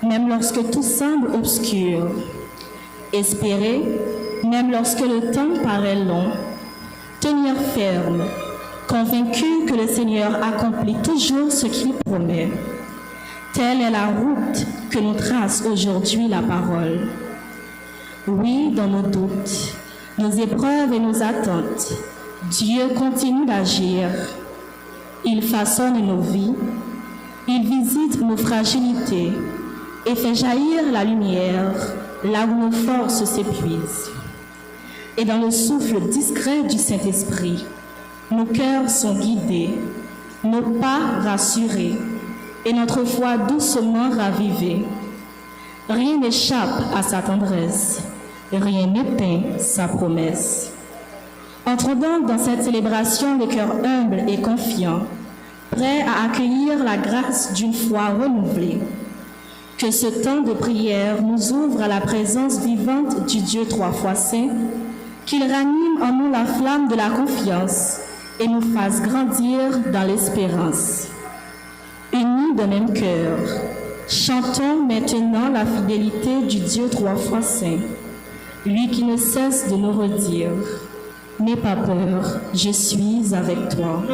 même lorsque tout semble obscur. Espérer, même lorsque le temps paraît long. Tenir ferme, convaincu que le Seigneur accomplit toujours ce qu'il promet. Telle est la route que nous trace aujourd'hui la parole. Oui, dans nos doutes, nos épreuves et nos attentes, Dieu continue d'agir. Il façonne nos vies, il visite nos fragilités et fait jaillir la lumière là où nos forces s'épuisent. Et dans le souffle discret du Saint-Esprit, nos cœurs sont guidés, nos pas rassurés et notre foi doucement ravivée. Rien n'échappe à sa tendresse, rien n'éteint sa promesse. Entrons donc dans cette célébration de cœur humble et confiant, prêts à accueillir la grâce d'une foi renouvelée. Que ce temps de prière nous ouvre à la présence vivante du Dieu trois fois saint, qu'il ranime en nous la flamme de la confiance et nous fasse grandir dans l'espérance. Unis d'un même cœur, chantons maintenant la fidélité du Dieu trois fois saint, lui qui ne cesse de nous redire « N'aie pas peur, je suis avec toi ».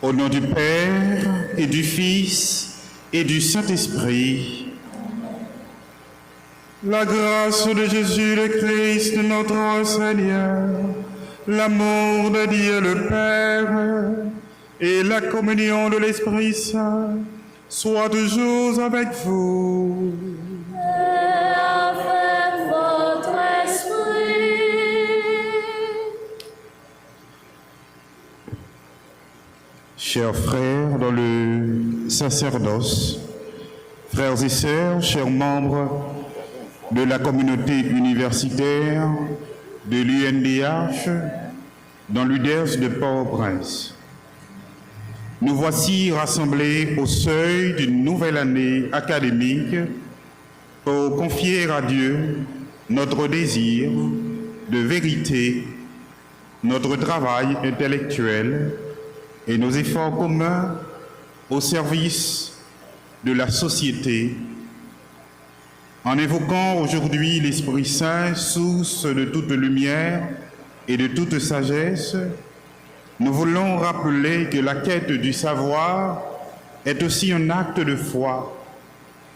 Au nom du Père et du Fils et du Saint-Esprit, la grâce de Jésus le Christ, notre Seigneur, l'amour de Dieu le Père et la communion de l'Esprit Saint soient toujours avec vous. Chers frères, dans le sacerdoce, Frères et sœurs, chers membres de la communauté universitaire de l'UNDH dans l'UDERS de Port-au-Prince, nous voici rassemblés au seuil d'une nouvelle année académique pour confier à Dieu notre désir de vérité, notre travail intellectuel et nos efforts communs au service de la société, en invoquant aujourd'hui l'Esprit Saint, source de toute lumière et de toute sagesse. Nous voulons rappeler que la quête du savoir est aussi un acte de foi,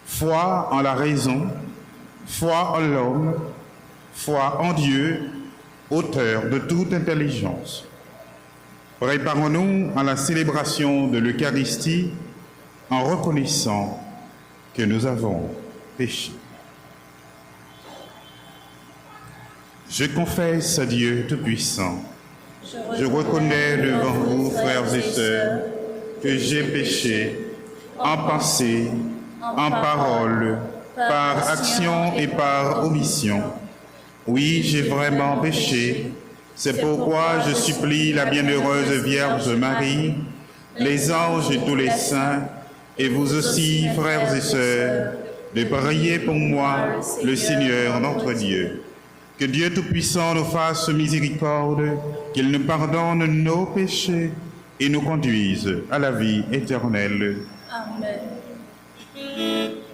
foi en la raison, foi en l'homme, foi en Dieu, auteur de toute intelligence. Préparons-nous à la célébration de l'Eucharistie en reconnaissant que nous avons péché. Je confesse à Dieu Tout-Puissant, je reconnais devant vous, frères et sœurs, que j'ai péché en pensée, en parole, par action et par omission. Oui, j'ai vraiment péché. C'est pourquoi je supplie la bienheureuse Vierge Marie, les anges et tous les saints, et vous aussi, frères et sœurs, de prier pour moi, le Seigneur notre Dieu. Que Dieu Tout-Puissant nous fasse miséricorde, qu'il nous pardonne nos péchés et nous conduise à la vie éternelle. Amen. Yeah.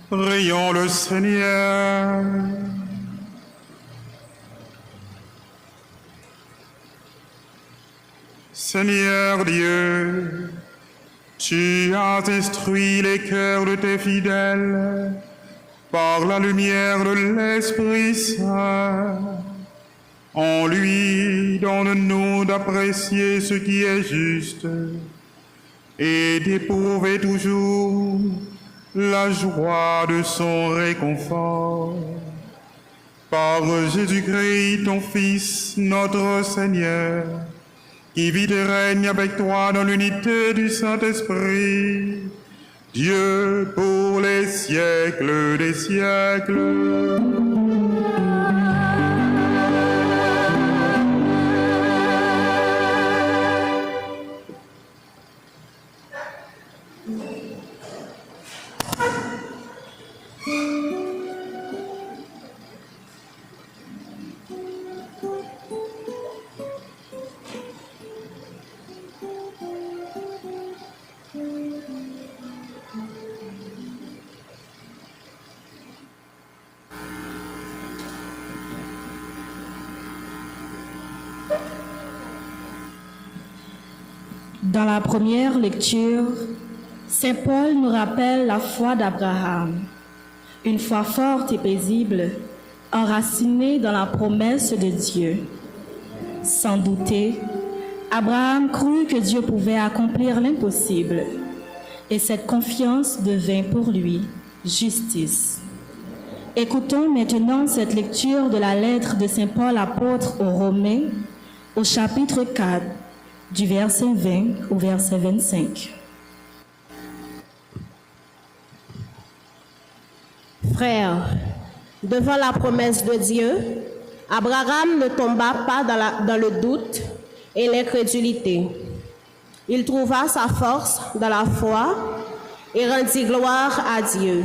Prions le Seigneur. Seigneur Dieu, tu as instruit les cœurs de tes fidèles par la lumière de l'Esprit Saint. En lui, donne-nous d'apprécier ce qui est juste et d'éprouver toujours la joie de son réconfort. Par Jésus-Christ, ton Fils, notre Seigneur, qui vit et règne avec toi dans l'unité du Saint-Esprit, Dieu pour les siècles des siècles. Dans la première lecture, Saint Paul nous rappelle la foi d'Abraham, une foi forte et paisible, enracinée dans la promesse de Dieu. Sans douter, Abraham crut que Dieu pouvait accomplir l'impossible, et cette confiance devint pour lui justice. Écoutons maintenant cette lecture de la lettre de Saint Paul apôtre aux Romains, au chapitre 4, du verset 20 au verset 25. Frères, devant la promesse de Dieu, Abraham ne tomba pas dans le doute et l'incrédulité. Il trouva sa force dans la foi et rendit gloire à Dieu,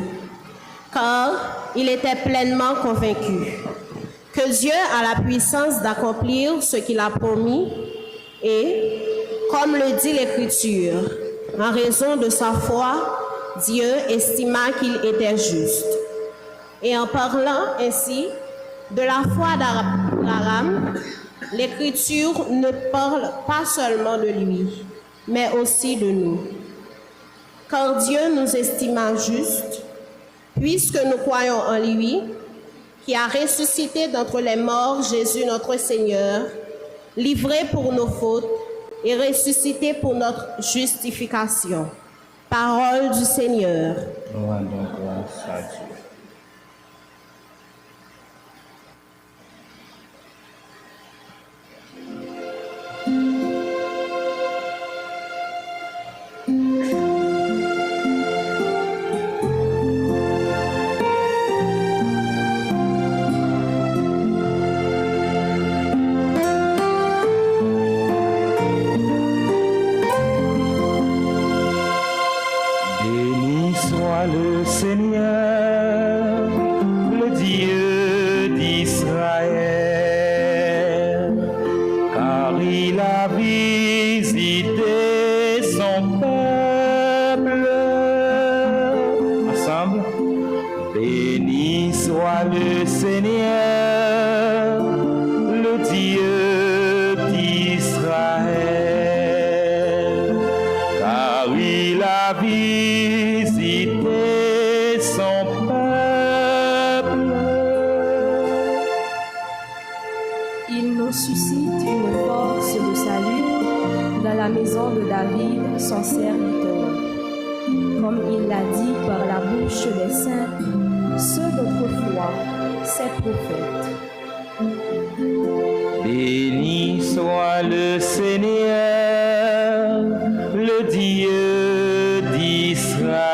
car il était pleinement convaincu que Dieu a la puissance d'accomplir ce qu'il a promis et, comme le dit l'Écriture, en raison de sa foi, Dieu estima qu'il était juste. Et en parlant ainsi de la foi d'Abraham, l'Écriture ne parle pas seulement de lui, mais aussi de nous. Car Dieu nous estima justes, puisque nous croyons en lui, qui a ressuscité d'entre les morts Jésus notre Seigneur, livré pour nos fautes et ressuscité pour notre justification. Parole du Seigneur. Rendons grâce à Dieu. Le Seigneur, le Dieu d'Israël, car il a visité son peuple. Ensemble, béni soit le Seigneur, le Dieu d'Israël, car il a visité son peuple. Il nous suscite une force de salut dans la maison de David, son serviteur. Comme il l'a dit par la bouche des saints, ceux d'autrefois, ses prophètes. Béni soit le Seigneur, le Dieu d'Israël,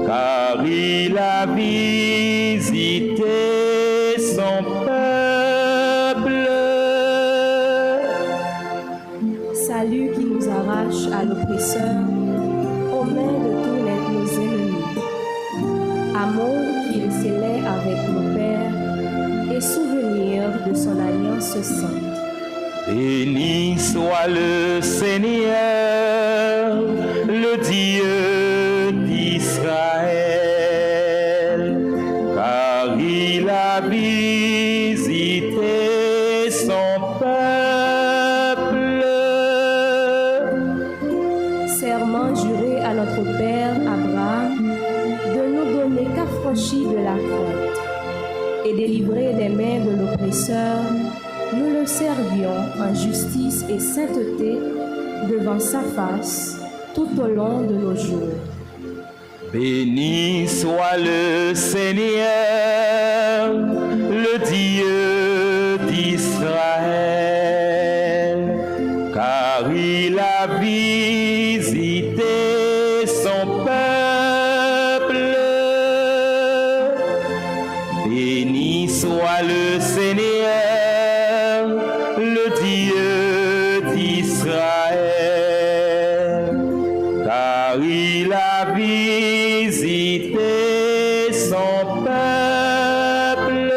car il a visité son peuple. Salut qui nous arrache à l'oppresseur, aux mains de tous nos ennemis. Amour qu'il scellait avec nos pères et souvenir de son alliance sainte. Béni soit le Seigneur, le Dieu d'Israël, serment juré à notre père Abraham de nous donner qu'affranchis de la crainte et délivrés des mains de l'oppresseur, nous le servions en justice et sainteté devant sa face tout au long de nos jours. Béni soit le Seigneur, le Dieu d'Israël, car il a visité son peuple. Béni soit le Seigneur, le Dieu d'Israël, car il a visité son peuple.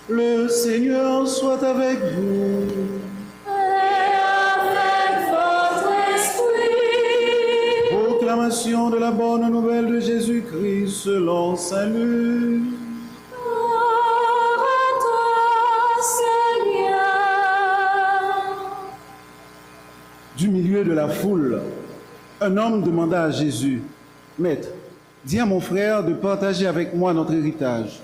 Le Seigneur soit avec vous. Proclamation de la bonne nouvelle de Jésus-Christ selon saint Luc. Du milieu de la foule, un homme demanda à Jésus, « Maître, dis à mon frère de partager avec moi notre héritage. »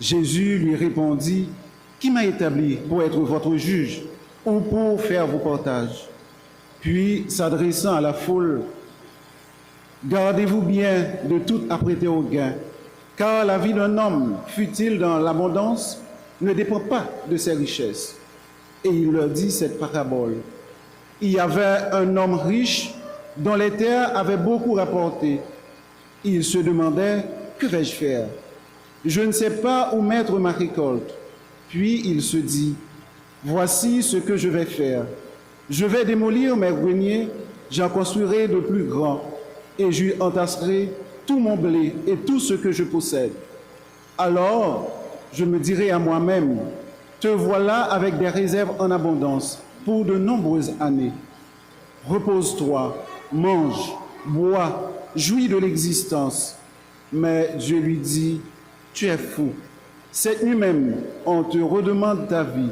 Jésus lui répondit, « Qui m'a établi pour être votre juge ou pour faire vos partages ?» Puis, s'adressant à la foule, « Gardez-vous bien de tout apprêter au gain, car la vie d'un homme, fût-il dans l'abondance, ne dépend pas de ses richesses. » Et il leur dit cette parabole. Il y avait un homme riche dont les terres avaient beaucoup rapporté. Il se demandait, « Que vais-je faire ? Je ne sais pas où mettre ma récolte. » Puis il se dit, « Voici ce que je vais faire. Je vais démolir mes greniers, j'en construirai de plus grands, et j'y entasserai tout mon blé et tout ce que je possède. Alors, je me dirai à moi-même, te voilà avec des réserves en abondance pour de nombreuses années. Repose-toi, mange, bois, jouis de l'existence. » Mais Dieu lui dit, « Tu es fou. Cette nuit même, on te redemande ta vie,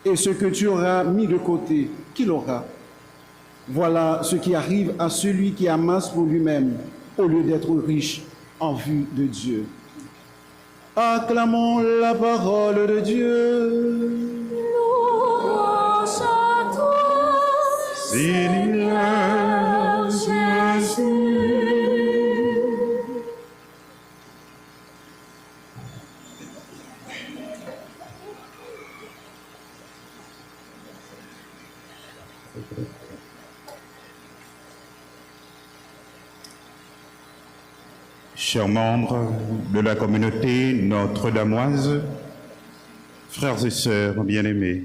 et ce que tu auras mis de côté, qui l'aura? Voilà ce qui arrive à celui qui amasse pour lui-même, au lieu d'être riche en vue de Dieu. » Acclamons la parole de Dieu. Louange à toi, Seigneur Jésus. Chers membres de la communauté notre-damoise, frères et sœurs bien-aimés,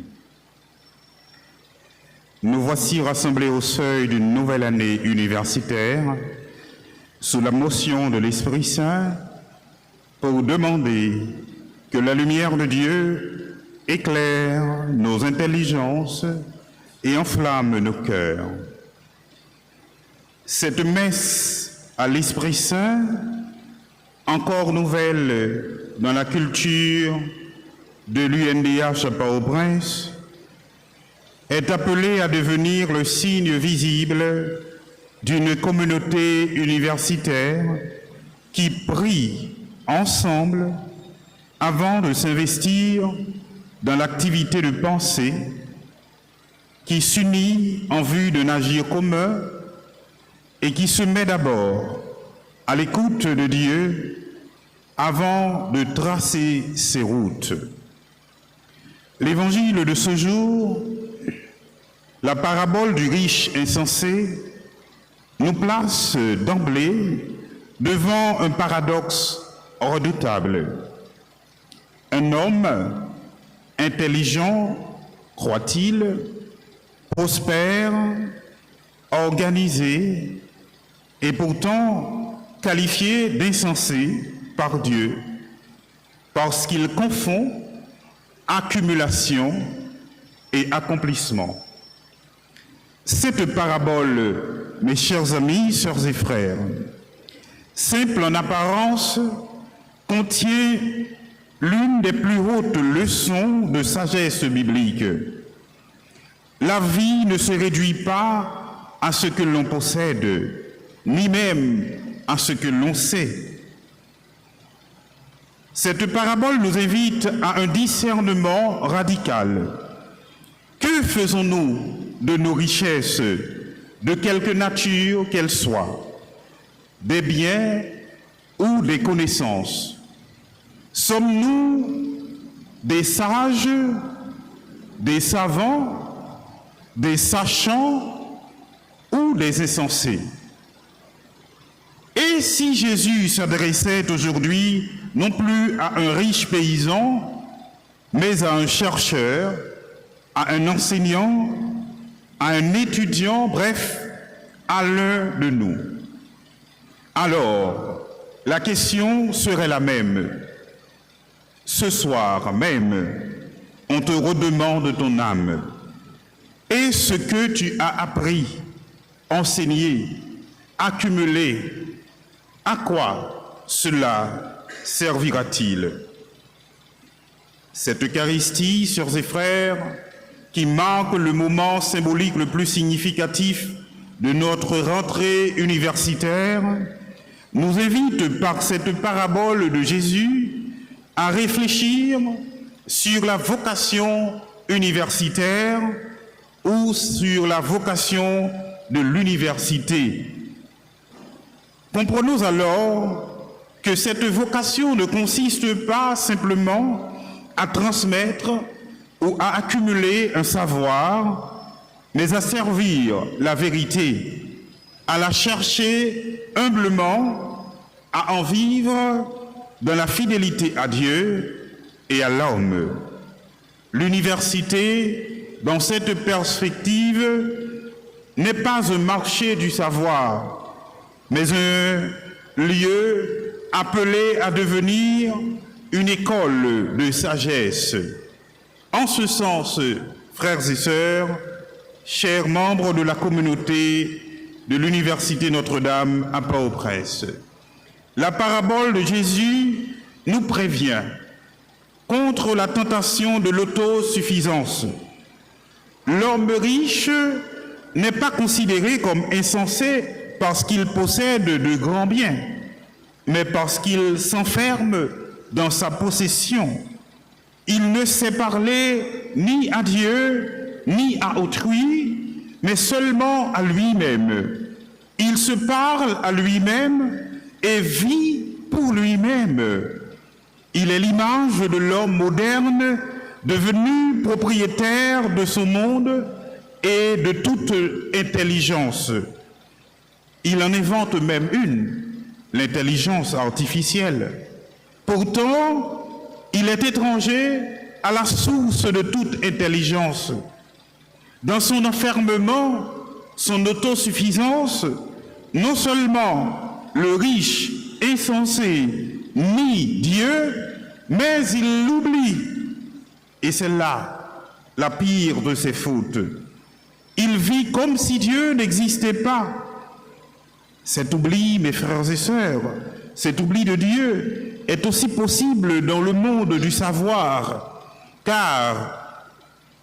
nous voici rassemblés au seuil d'une nouvelle année universitaire sous la motion de l'Esprit Saint pour demander que la lumière de Dieu éclaire nos intelligences et enflamme nos cœurs. Cette messe à l'Esprit Saint, encore nouvelle dans la culture de l'UNDH à Port-au-Prince, est appelée à devenir le signe visible d'une communauté universitaire qui prie ensemble avant de s'investir dans l'activité de pensée, qui s'unit en vue d'un agir commun et qui se met d'abord à l'écoute de Dieu avant de tracer ses routes. L'évangile de ce jour, la parabole du riche insensé, nous place d'emblée devant un paradoxe redoutable. Un homme intelligent, croit-il, prospère, organisé, et pourtant qualifié d'insensé par Dieu, parce qu'il confond accumulation et accomplissement. Cette parabole, mes chers amis, sœurs et frères, simple en apparence, contient l'une des plus hautes leçons de sagesse biblique. La vie ne se réduit pas à ce que l'on possède, ni même à ce que l'on sait. Cette parabole nous invite à un discernement radical. Que faisons-nous de nos richesses, de quelque nature qu'elles soient, des biens ou des connaissances? Sommes-nous des sages, des savants, des sachants ou des insensés? Et si Jésus s'adressait aujourd'hui non plus à un riche paysan, mais à un chercheur, à un enseignant, à un étudiant, bref, à l'un de nous? Alors, la question serait la même. Ce soir même, on te redemande ton âme. Et ce que tu as appris, enseigné, accumulé, à quoi cela servira-t-il? Cette Eucharistie, sœurs et frères, qui marque le moment symbolique le plus significatif de notre rentrée universitaire, nous invite par cette parabole de Jésus à réfléchir sur la vocation universitaire ou sur la vocation de l'université. Comprenons alors que cette vocation ne consiste pas simplement à transmettre ou à accumuler un savoir, mais à servir la vérité, à la chercher humblement, à en vivre dans la fidélité à Dieu et à l'homme. L'université, dans cette perspective, n'est pas un marché du savoir, mais un lieu appelé à devenir une école de sagesse. En ce sens, frères et sœurs, chers membres de la communauté de l'Université Notre-Dame à Port-au-Prince, la parabole de Jésus nous prévient contre la tentation de l'autosuffisance. L'homme riche n'est pas considéré comme insensé parce qu'il possède de grands biens, mais parce qu'il s'enferme dans sa possession. Il ne sait parler ni à Dieu, ni à autrui, mais seulement à lui-même. Il se parle à lui-même et vit pour lui-même. Il est l'image de l'homme moderne devenu propriétaire de son monde et de toute intelligence. Il en invente même une, l'intelligence artificielle. Pourtant, il est étranger à la source de toute intelligence. Dans son enfermement, son autosuffisance, non seulement le riche insensé nie Dieu, mais il l'oublie. Et c'est là la pire de ses fautes. Il vit comme si Dieu n'existait pas. Cet oubli, mes frères et sœurs, cet oubli de Dieu est aussi possible dans le monde du savoir, car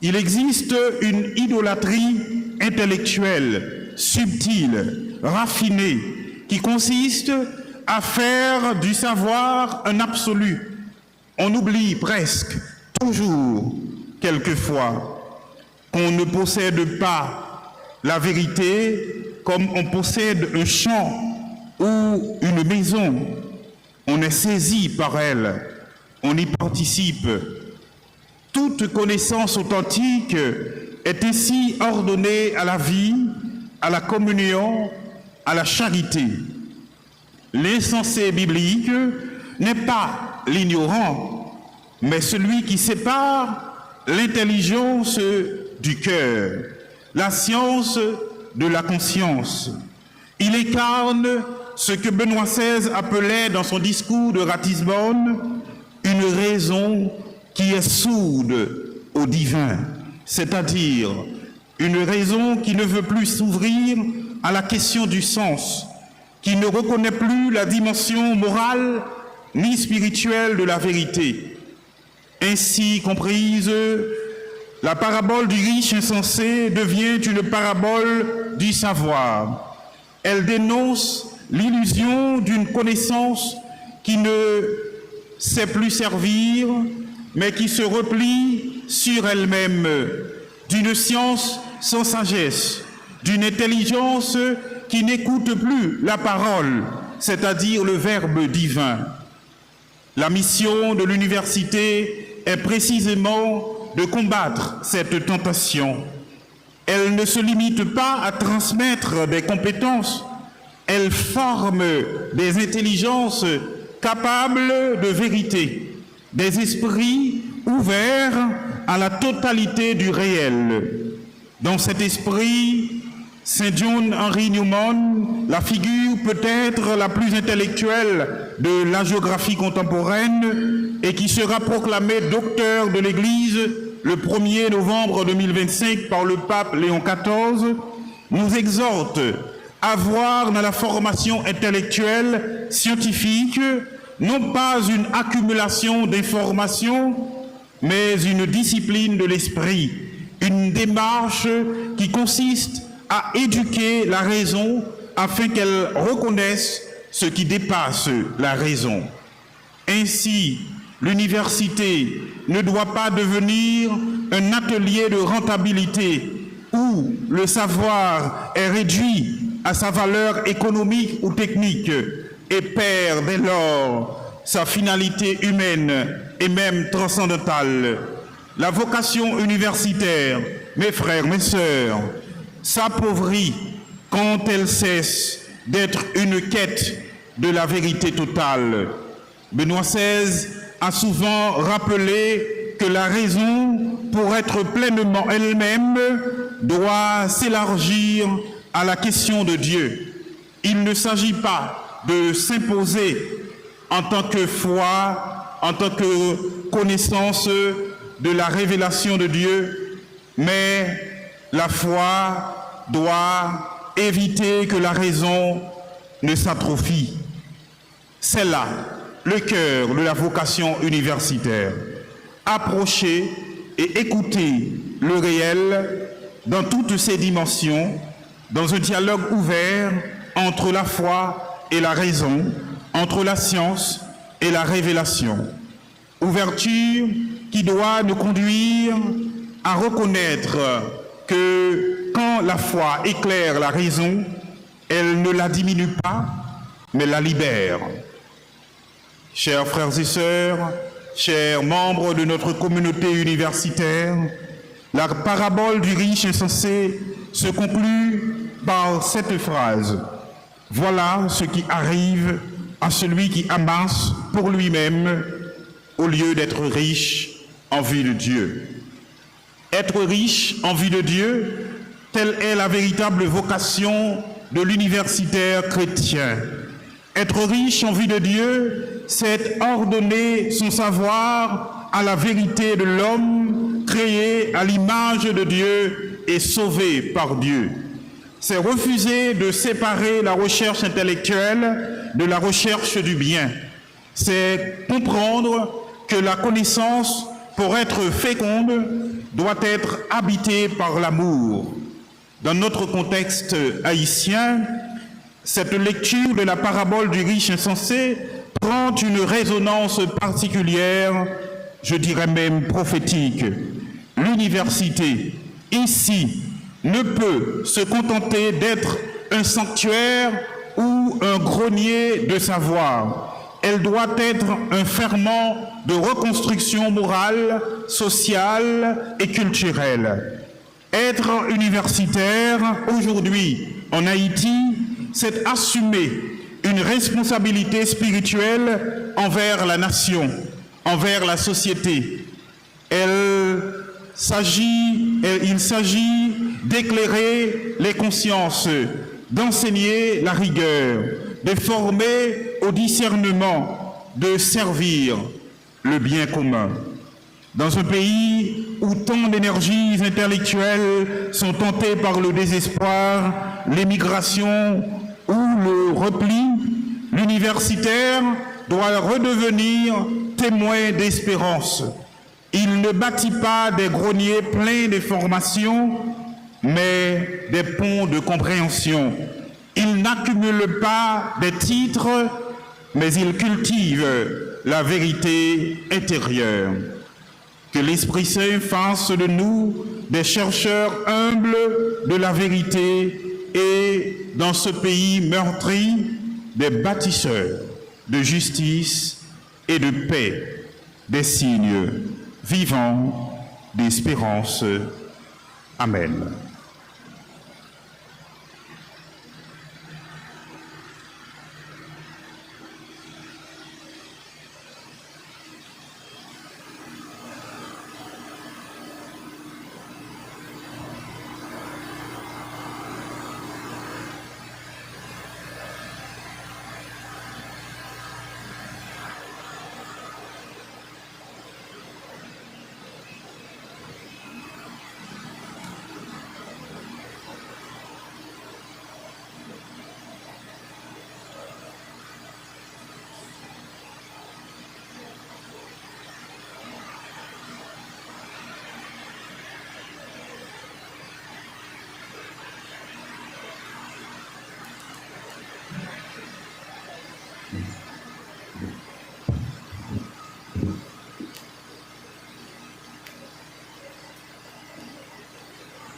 il existe une idolâtrie intellectuelle, subtile, raffinée, qui consiste à faire du savoir un absolu. On oublie presque, toujours, quelquefois, qu'on ne possède pas la vérité comme on possède un champ ou une maison. On est saisi par elle, on y participe. Toute connaissance authentique est ainsi ordonnée à la vie, à la communion, à la charité. L'insensé biblique n'est pas l'ignorant, mais celui qui sépare l'intelligence du cœur, la science de la conscience. Il incarne ce que Benoît XVI appelait dans son discours de Ratisbonne une raison qui est sourde au divin, c'est-à-dire une raison qui ne veut plus s'ouvrir à la question du sens, qui ne reconnaît plus la dimension morale ni spirituelle de la vérité. Ainsi comprise, la parabole du riche insensé devient une parabole du savoir. Elle dénonce l'illusion d'une connaissance qui ne sait plus servir, mais qui se replie sur elle-même, d'une science sans sagesse, d'une intelligence qui n'écoute plus la parole, c'est-à-dire le Verbe divin. La mission de l'université est précisément de combattre cette tentation. Elle ne se limite pas à transmettre des compétences, elle forme des intelligences capables de vérité, des esprits ouverts à la totalité du réel. Dans cet esprit, Saint John Henry Newman, la figure peut-être la plus intellectuelle de la géographie contemporaine et qui sera proclamé docteur de l'Église le 1er novembre 2025 par le pape Léon XIV, nous exhorte à voir dans la formation intellectuelle scientifique non pas une accumulation d'informations, mais une discipline de l'esprit, une démarche qui consiste à éduquer la raison afin qu'elle reconnaisse ce qui dépasse la raison. Ainsi, l'université ne doit pas devenir un atelier de rentabilité où le savoir est réduit à sa valeur économique ou technique et perd dès lors sa finalité humaine et même transcendantale. La vocation universitaire, mes frères, mes sœurs, s'appauvrit quand elle cesse d'être une quête de la vérité totale. Benoît XVI a souvent rappelé que la raison, pour être pleinement elle-même, doit s'élargir à la question de Dieu. Il ne s'agit pas de s'imposer en tant que foi, en tant que connaissance de la révélation de Dieu, mais la foi doit éviter que la raison ne s'atrophie. C'est là le cœur de la vocation universitaire. Approcher et écouter le réel dans toutes ses dimensions, dans un dialogue ouvert entre la foi et la raison, entre la science et la révélation. Ouverture qui doit nous conduire à reconnaître que quand la foi éclaire la raison, elle ne la diminue pas, mais la libère. Chers frères et sœurs, chers membres de notre communauté universitaire, la parabole du riche insensé se conclut par cette phrase. Voilà ce qui arrive à celui qui amasse pour lui-même au lieu d'être riche en vue de Dieu. Être riche en vue de Dieu, telle est la véritable vocation de l'universitaire chrétien. Être riche en vue de Dieu, c'est ordonner son savoir à la vérité de l'homme créé à l'image de Dieu et sauvé par Dieu. c'est refuser de séparer la recherche intellectuelle de la recherche du bien. C'est comprendre que la connaissance, pour être féconde, doit être habitée par l'amour. Dans notre contexte haïtien, cette lecture de la parabole du riche insensé prend une résonance particulière, je dirais même prophétique. L'université, ici, ne peut se contenter d'être un sanctuaire ou un grenier de savoir. Elle doit être un ferment de reconstruction morale, sociale et culturelle. Être universitaire aujourd'hui en Haïti, c'est assumer une responsabilité spirituelle envers la nation, envers la société. Il s'agit d'éclairer les consciences, d'enseigner la rigueur, de former au discernement, de servir le bien commun. Dans un pays où tant d'énergies intellectuelles sont tentées par le désespoir, l'émigration ou le repli, l'universitaire doit redevenir témoin d'espérance. Il ne bâtit pas des greniers pleins de formations, mais des ponts de compréhension. Il n'accumule pas des titres, mais il cultive la vérité intérieure. Que l'Esprit Saint fasse de nous des chercheurs humbles de la vérité et, dans ce pays meurtri, des bâtisseurs de justice et de paix, des signes vivants d'espérance. Amen.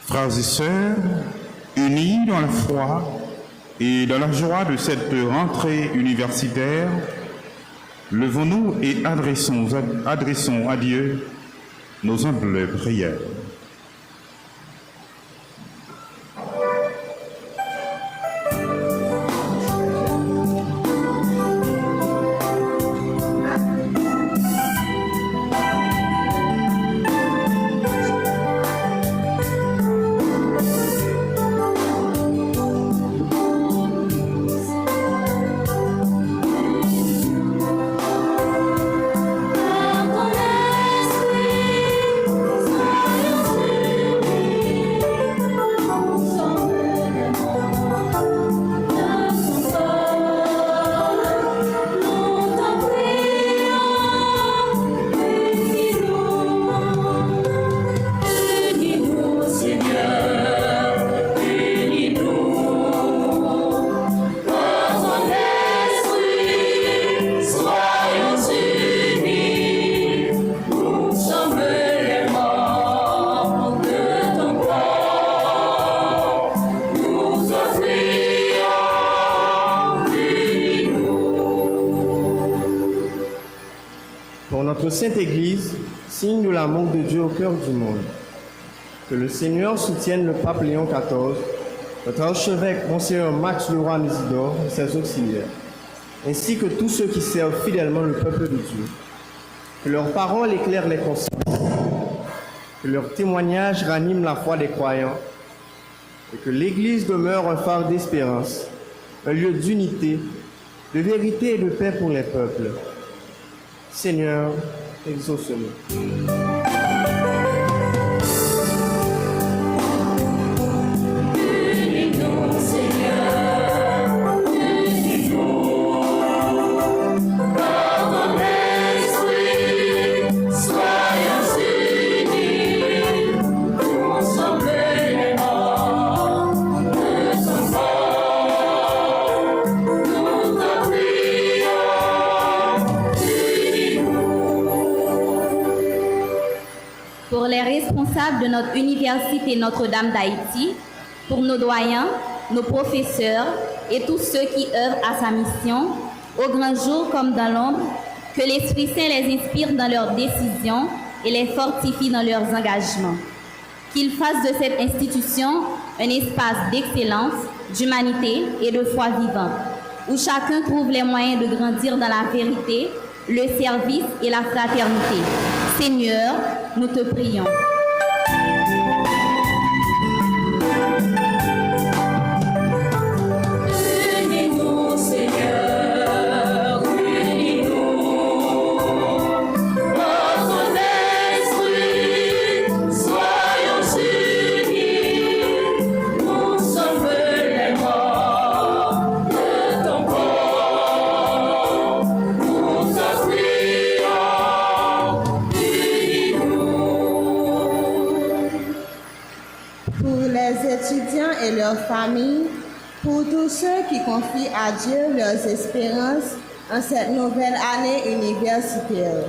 Frères et sœurs, unis dans la foi et dans la joie de cette rentrée universitaire, levons-nous et adressons à Dieu nos humbles prières. Sainte Église, signe de l'amour de Dieu au cœur du monde. Que le Seigneur soutienne le pape Léon XIV, notre archevêque Monseigneur Max Leroy-Musidor et ses auxiliaires, ainsi que tous ceux qui servent fidèlement le peuple de Dieu. Que leurs paroles éclairent les consciences, que leurs témoignages raniment la foi des croyants, et que l'Église demeure un phare d'espérance, un lieu d'unité, de vérité et de paix pour les peuples. Seigneur, exauce-nous. Unis-nous responsables de notre université Notre-Dame d'Haïti, pour nos doyens, nos professeurs et tous ceux qui œuvrent à sa mission, au grand jour comme dans l'ombre, que l'Esprit Saint les inspire dans leurs décisions et les fortifie dans leurs engagements. Qu'il fasse de cette institution un espace d'excellence, d'humanité et de foi vivante, où chacun trouve les moyens de grandir dans la vérité, le service et la fraternité. Seigneur, nous te prions. Unis-nous, Seigneur, unis-nous. Par ton esprit, soyons unis. Nous sommes les morts de ton corps. Nous te prions, unis-nous. Pour les étudiants et leurs familles, pour tous ceux qui confient à Dieu leurs espérances en cette nouvelle année universitaire.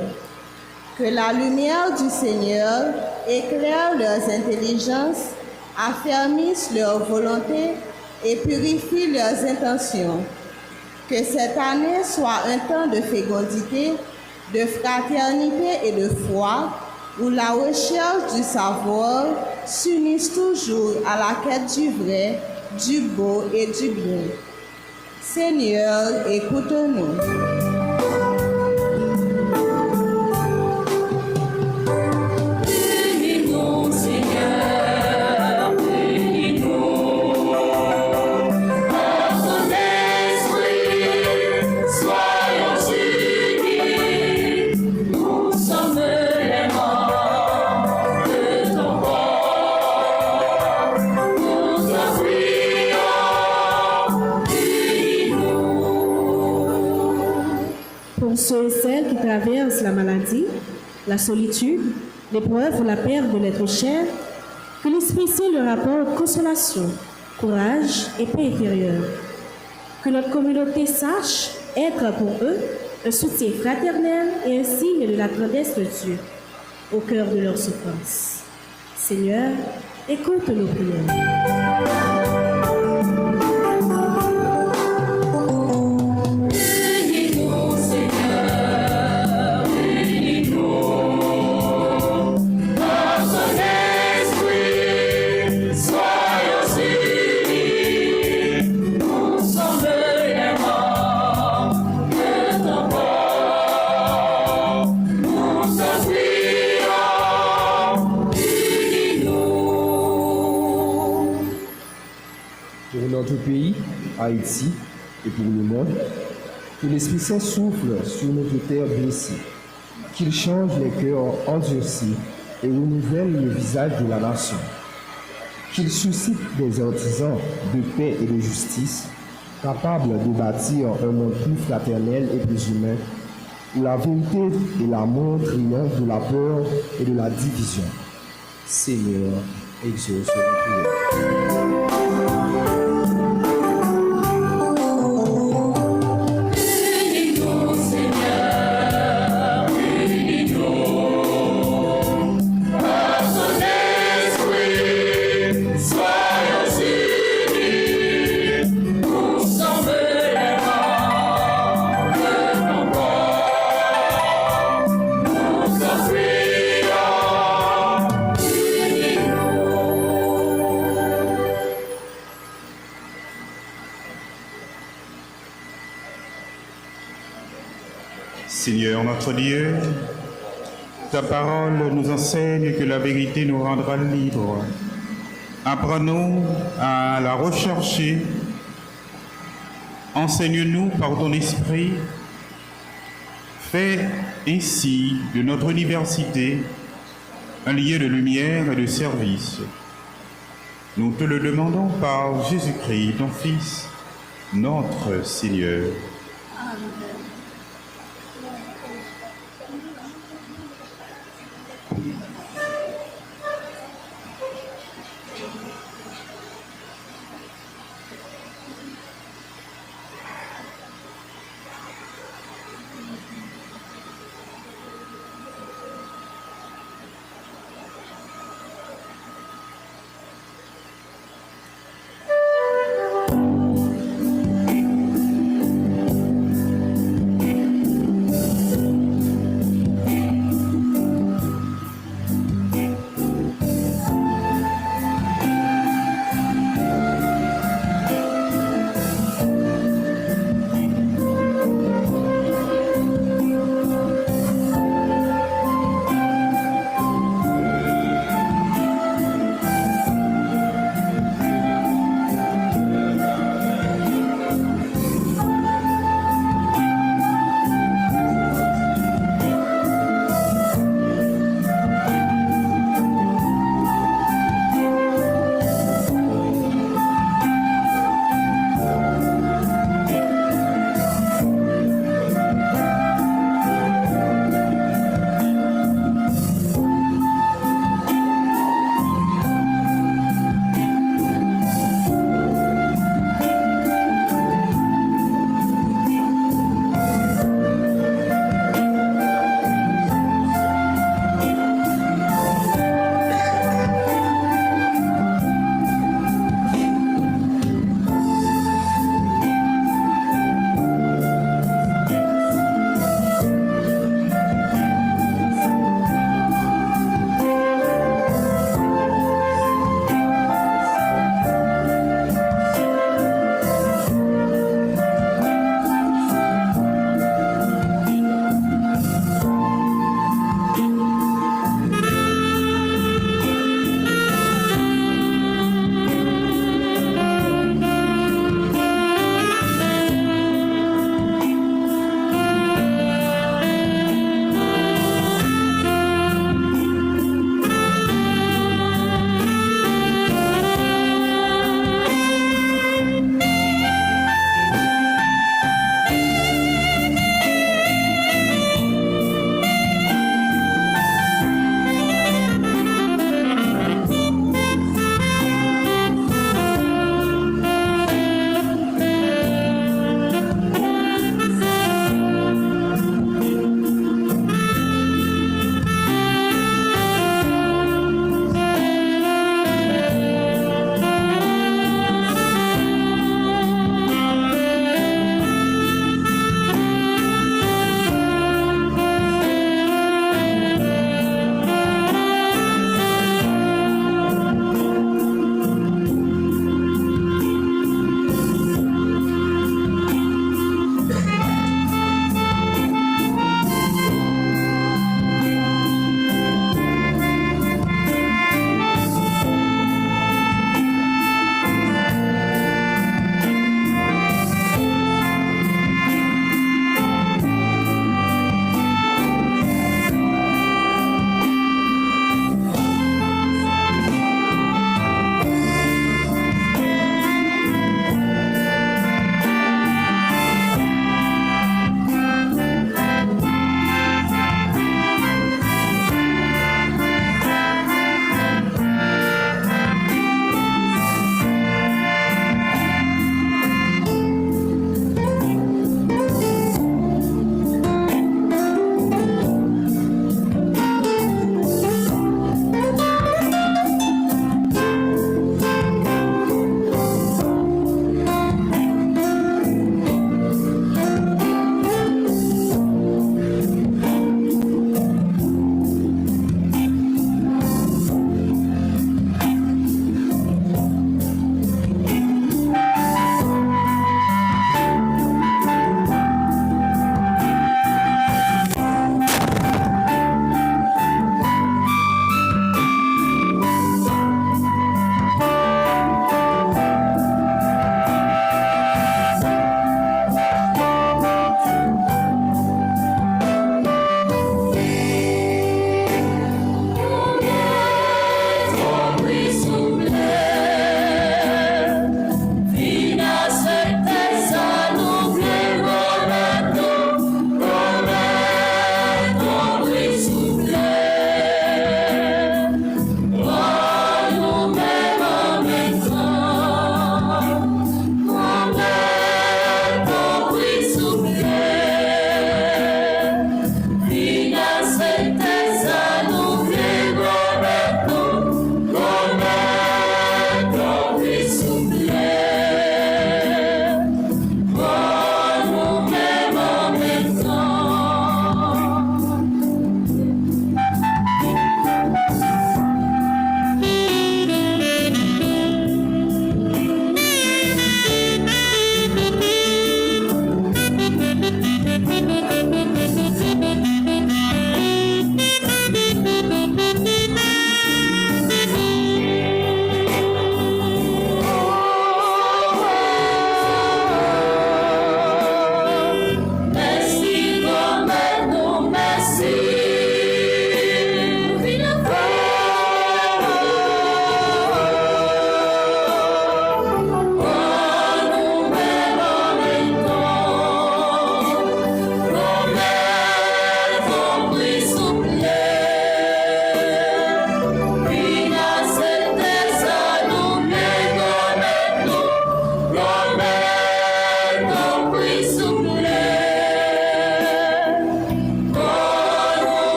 Que la lumière du Seigneur éclaire leurs intelligences, affermisse leur volonté et purifie leurs intentions. Que cette année soit un temps de fécondité, de fraternité et de foi, où la recherche du savoir s'unissent toujours à la quête du vrai, du beau et du bien. Seigneur, écoute-nous. Unis-nous, Seigneur, unis-nous. Par ton esprit, soyons unis. Nous sommes les morts de ton corps. Nous te prions, unis-nous. Pour ceux et celles qui traversent la maladie, la solitude, l'épreuve ou la perte de l'être cher, que l'Esprit Saint leur apporte consolation, courage et paix intérieure. Que notre communauté sache être pour eux un soutien fraternel et un signe de la tendresse de Dieu au cœur de leur souffrance. Seigneur, écoute nos prières. Unis-nous, Seigneur, unis-nous. Par ton esprit, soyons unis. Nous sommes les morts de ton corps. Nous te prions, unis-nous. Pour notre pays, Haïti, et pour le monde, que l'Esprit Saint souffle sur notre terre blessée, qu'il change les cœurs endurcis et renouvelle le visage de la nation, qu'il suscite des artisans de paix et de justice, capables de bâtir un monde plus fraternel et plus humain, où la vérité et l'amour triomphent de la peur et de la division. Seigneur, exauce nos prières. Unis-nous, Seigneur, unis-nous. Par ton esprit, soyons unis. Nous sommes les morts de ton corps. Nous te prions, unis-nous. Seigneur notre Dieu, ta parole nous enseigne que la vérité nous rendra libres. Apprends-nous à la rechercher. Enseigne-nous par ton esprit. Fais ainsi de notre université un lieu de lumière et de service. Nous te le demandons par Jésus-Christ, ton Fils, notre Seigneur.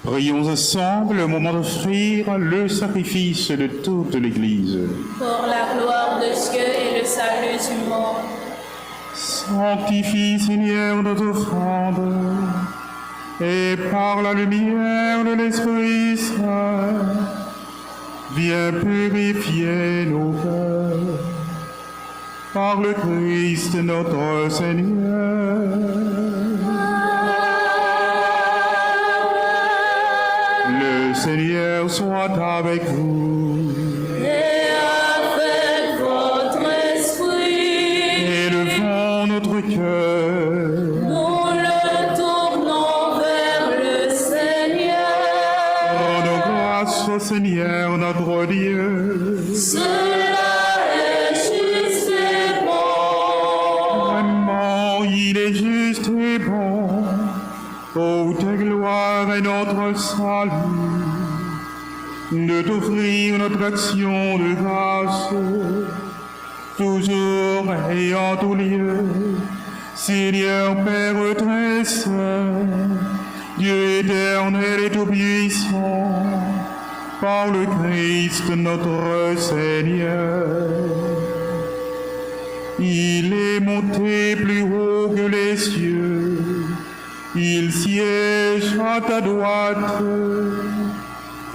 Prions ensemble au moment d'offrir le sacrifice de toute l'Église. Pour la gloire de Dieu et le salut du monde. Sanctifie, Seigneur, notre offrande, et par la lumière de l'Esprit Saint, viens purifier nos cœurs. Par le Christ notre Seigneur. Le Seigneur soit avec vous. Et avec votre esprit. Élevons notre cœur. Nous le tournons vers le Seigneur. Rendons grâce au Seigneur notre Dieu. Il est juste et bon, ô ta gloire et notre salut, de t'offrir notre action de grâce, toujours et en tout lieu, Seigneur Père très saint, Dieu éternel et tout-puissant, par le Christ notre Seigneur. Il est monté plus haut que les cieux, il siège à ta droite,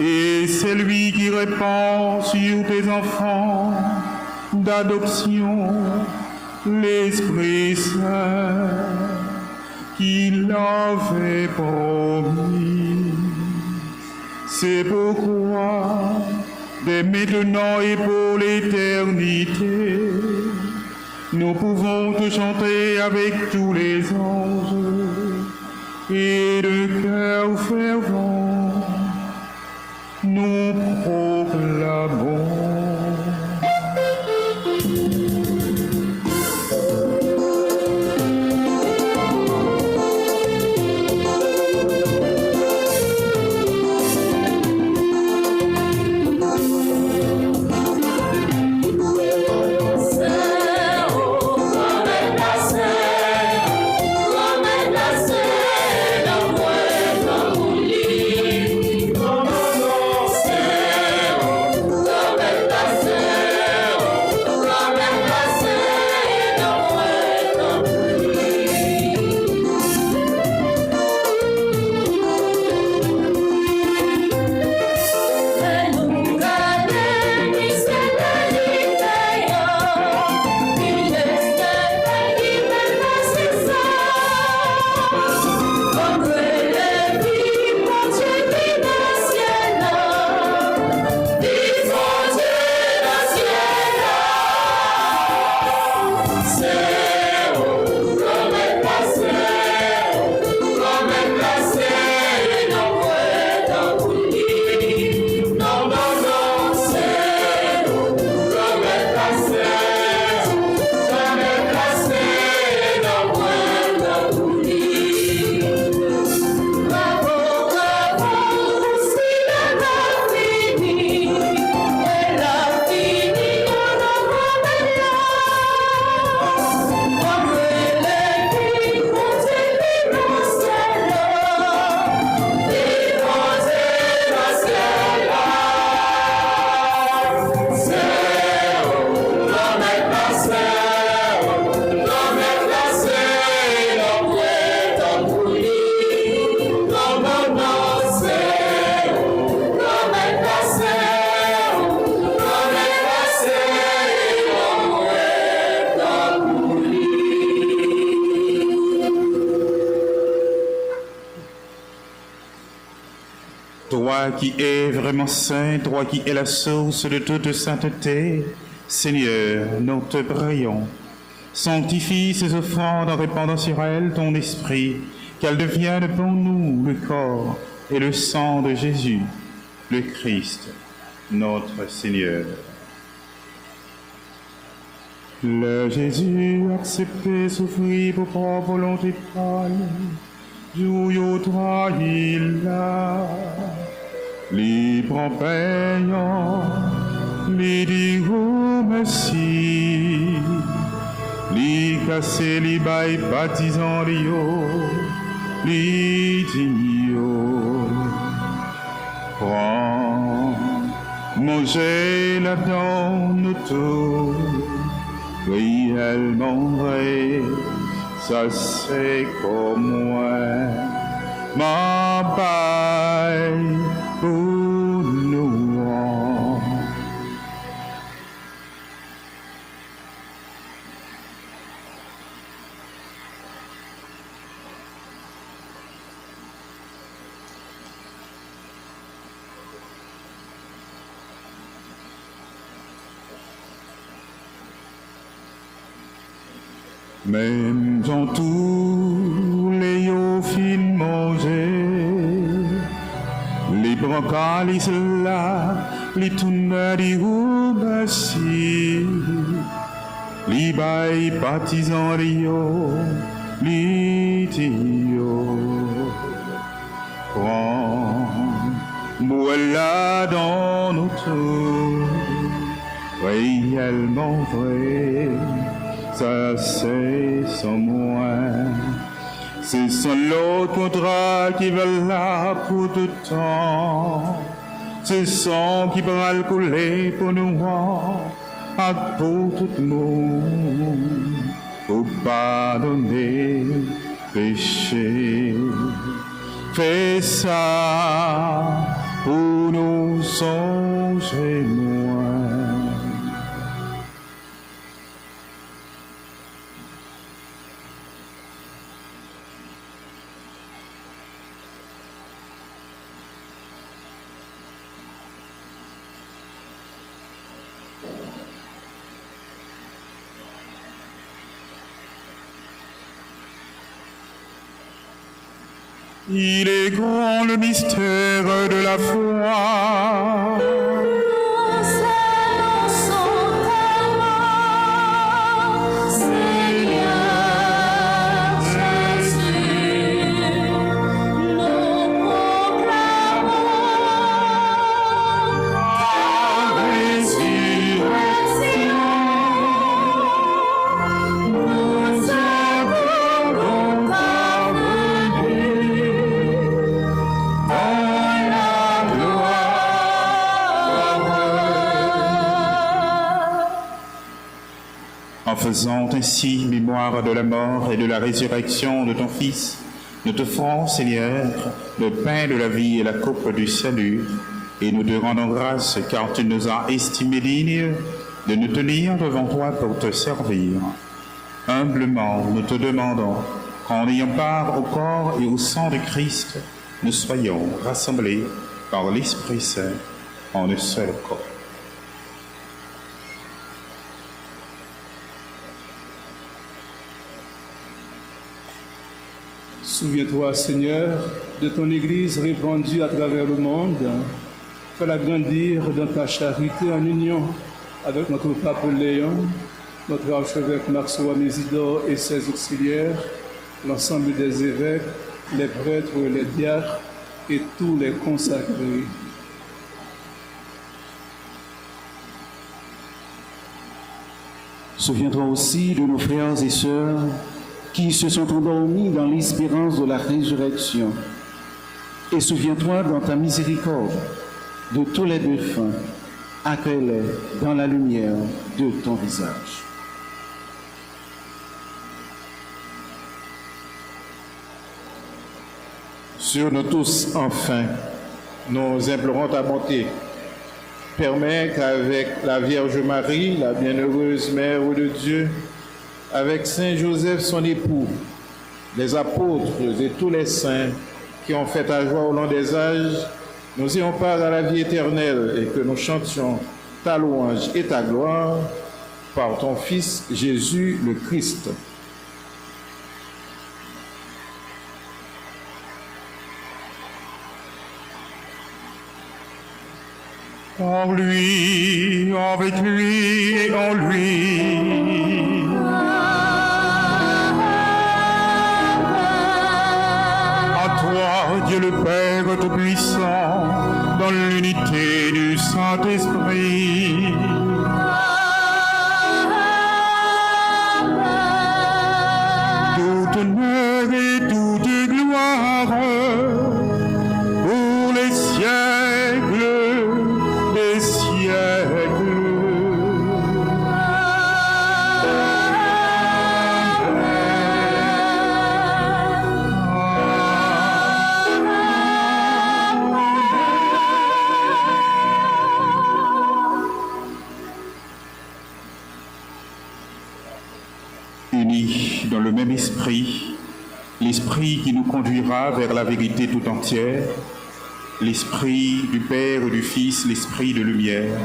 et c'est lui qui répand sur tes enfants d'adoption l'Esprit Saint qu'il avait promis. C'est pourquoi, dès maintenant et pour l'éternité, nous pouvons te chanter avec tous les anges et de cœur fervent, nous proclamons. Toi qui es vraiment saint, toi qui es la source de toute sainteté, Seigneur, nous te prions. Sanctifie ces offrandes en répandant sur elles ton esprit, qu'elles deviennent pour nous le corps et le sang de Jésus, le Christ, notre Seigneur. Le Jésus accepté souffrit pour propre volonté folle, Giulio trahila, libre en payant, li dirou merci, li cassé, li bail baptisant li yo, li digno. J'ai-la dans nos tours, réellement vrai, ça c'est comme moi, ma paille pour nous. Même dans tous les fin mangés, les brocalis là, les tournades roubassés, les bails partisans rio, les tios. Prends, voilà dans nos tours, réellement vrai. Ça c'est sans moi, c'est sans l'autre contrat qui va là pour tout temps, c'est sans qui va le couler pour nous à pour tout le monde, pour pardonner péché. Fais ça pour nous songer moi. Il est grand le mystère de la foi. En faisant ainsi mémoire de la mort et de la résurrection de ton Fils, nous te ferons, Seigneur, le pain de la vie et la coupe du salut, et nous te rendons grâce car tu nous as estimés dignes de nous tenir devant toi pour te servir. Humblement, nous te demandons qu'en ayant part au corps et au sang de Christ, nous soyons rassemblés par l'Esprit Saint en un seul corps. Souviens-toi, Seigneur, de ton Église répandue à travers le monde. Fais-la grandir dans ta charité en union avec notre pape Léon, notre archevêque Maxois Mésidor et ses auxiliaires, l'ensemble des évêques, les prêtres, les diacres et tous les consacrés. Souviens-toi aussi de nos frères et sœurs qui se sont endormis dans l'espérance de la résurrection. Et souviens-toi dans ta miséricorde de tous les défunts, accueille-les dans la lumière de ton visage. Sur nous tous, enfin, nous implorons ta bonté. Permets qu'avec la Vierge Marie, la bienheureuse Mère de Dieu, avec Saint Joseph, son époux, les apôtres et tous les saints qui ont fait ta joie au long des âges, nous ayons part à la vie éternelle et que nous chantions ta louange et ta gloire par ton Fils Jésus le Christ. En lui, avec lui et en lui. Dieu le Père Tout-Puissant, dans l'unité du Saint-Esprit. Tout honneur et toute gloire pour les siècles des siècles. l'Esprit qui nous conduira vers la vérité tout entière, l'Esprit du Père et du Fils, l'Esprit de lumière.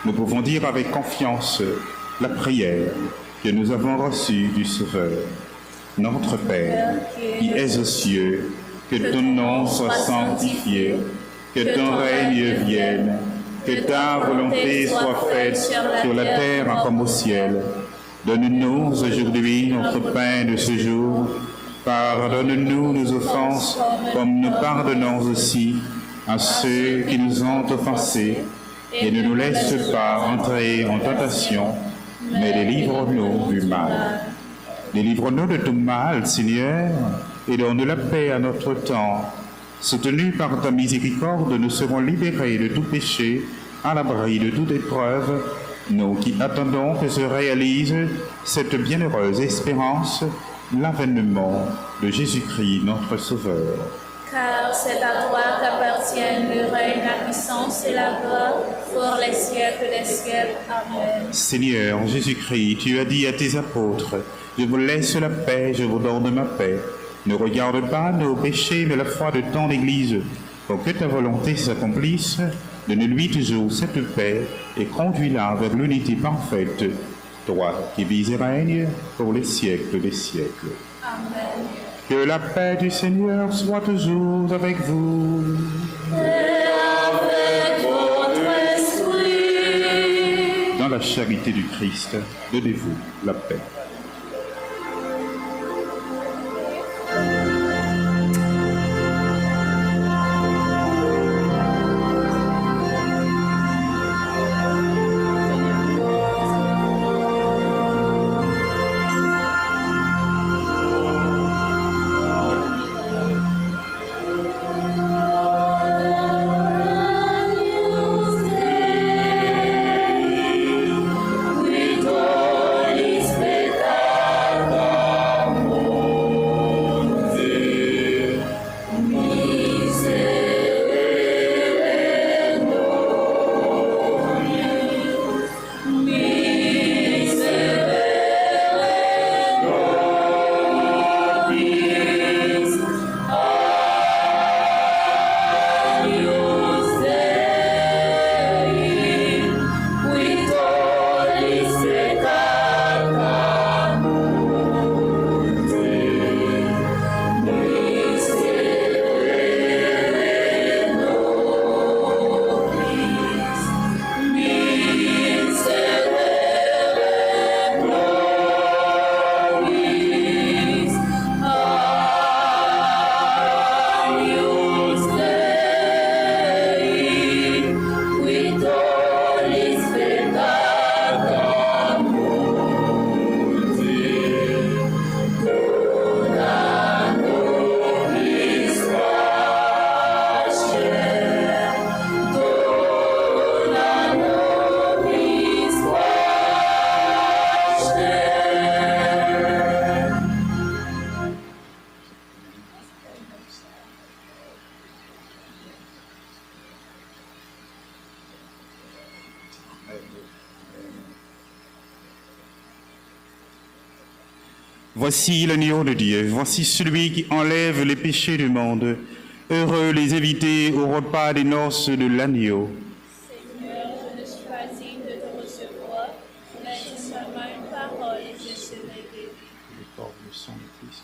Nous pouvons dire avec confiance la prière que nous avons reçue du Sauveur. Notre Père, qui es aux cieux, que ton nom soit sanctifié, que ton règne vienne, que ta volonté soit faite sur la terre comme au ciel. Donne-nous aujourd'hui notre pain de ce jour. Pardonne-nous nos offenses, comme nous pardonnons aussi à ceux qui nous ont offensés. Et ne nous laisse pas entrer en tentation, mais délivre-nous du mal. Délivre-nous de tout mal, Seigneur, et donne la paix à notre temps. Soutenus par ta miséricorde, nous serons libérés de tout péché, à l'abri de toute épreuve, nous qui attendons que se réalise cette bienheureuse espérance, l'avènement de Jésus-Christ, notre Sauveur. Car c'est à toi qu'appartiennent le règne, la puissance et la gloire pour les siècles des siècles. Amen. Seigneur Jésus-Christ, tu as dit à tes apôtres, je vous laisse la paix, je vous donne ma paix. Ne regarde pas nos péchés, mais la foi de ton Église, pour que ta volonté s'accomplisse. Donne-lui toujours cette paix et conduis-la vers l'unité parfaite, toi qui vis et règnes pour les siècles des siècles. Amen. Que la paix du Seigneur soit toujours avec vous. Et avec votre esprit. Dans la charité du Christ, donnez-vous la paix. Voici l'agneau de Dieu, voici celui qui enlève les péchés du monde. Heureux les invités au repas des noces de l'agneau. Seigneur, je ne suis pas digne de te recevoir, mais dis seulement une parole et je serai guéri. Le corps et le sang de Christ.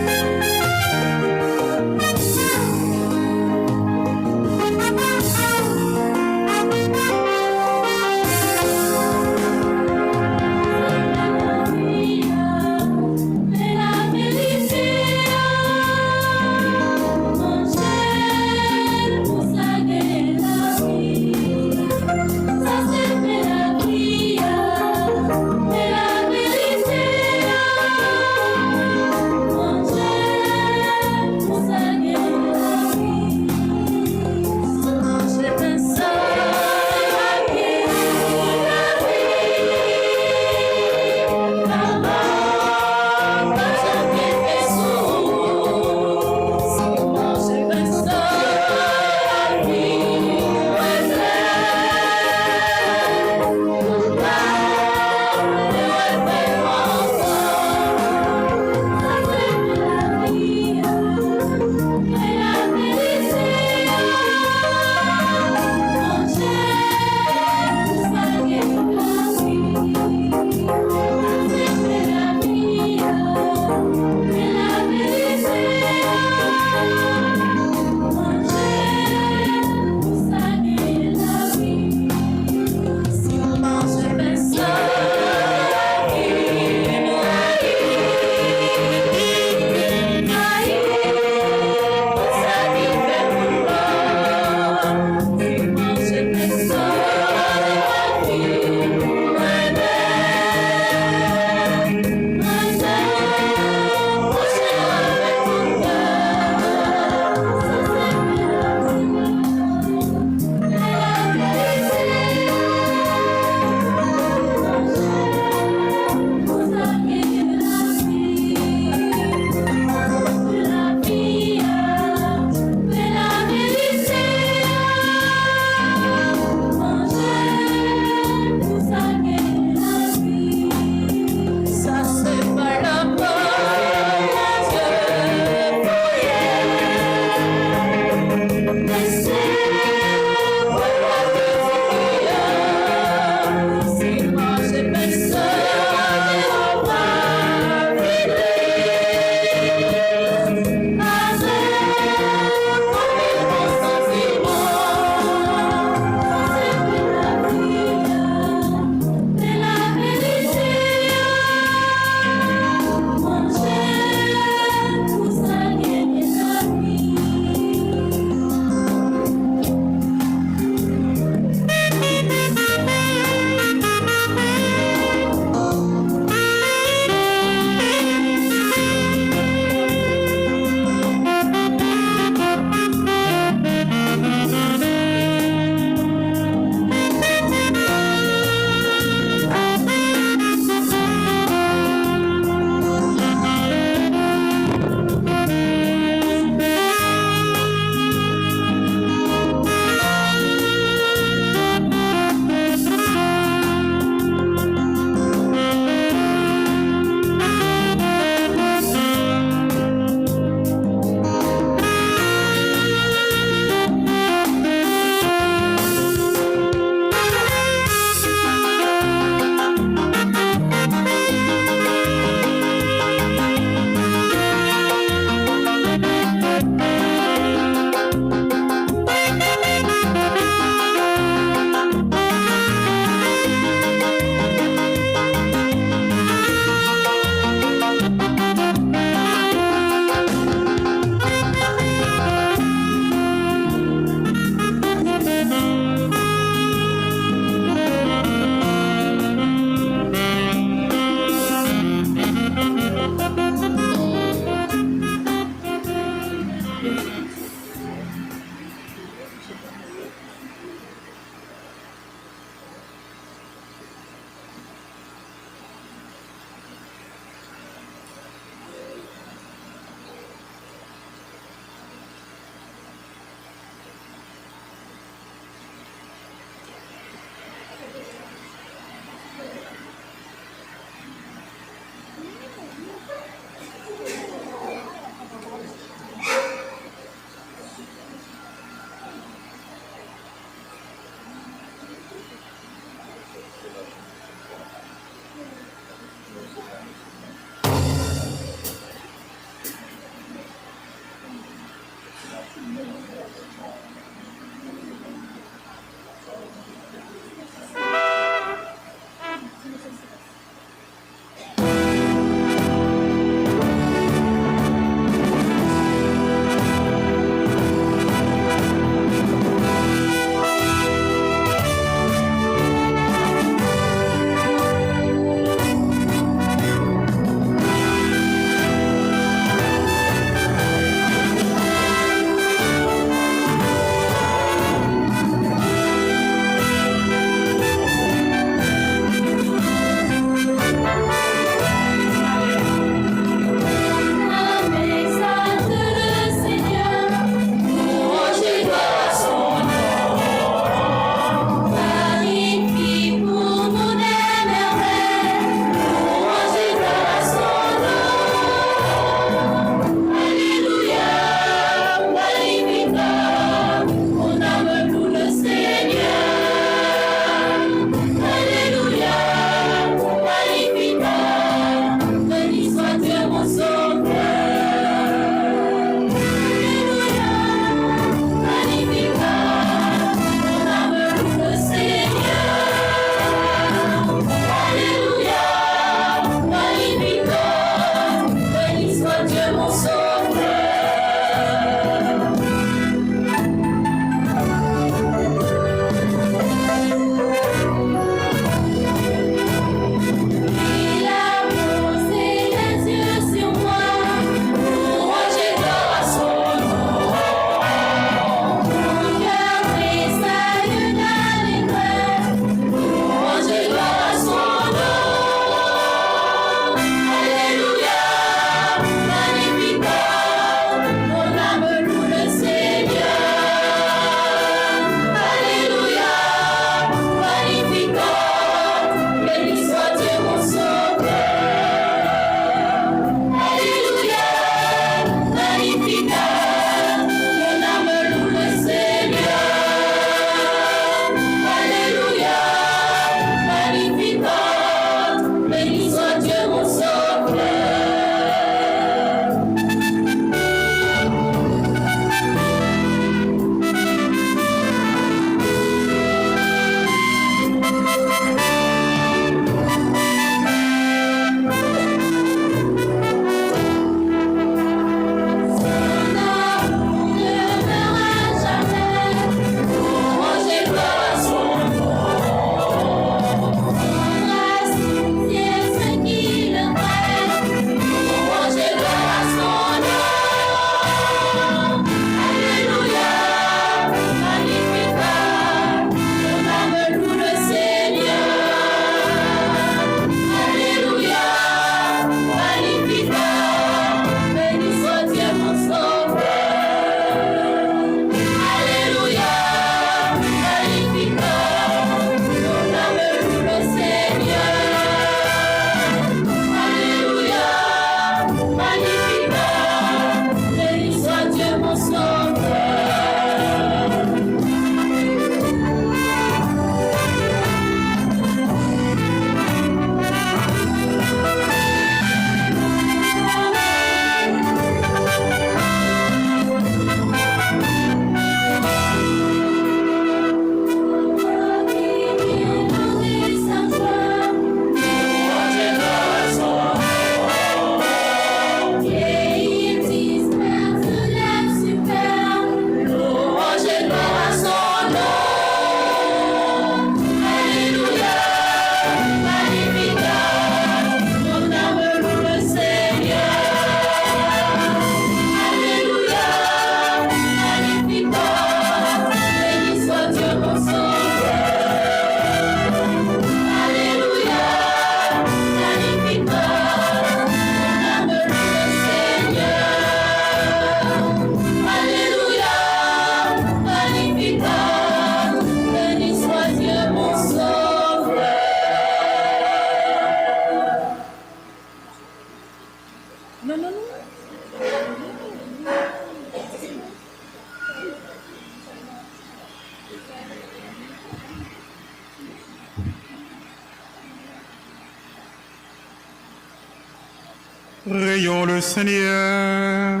Prions le Seigneur.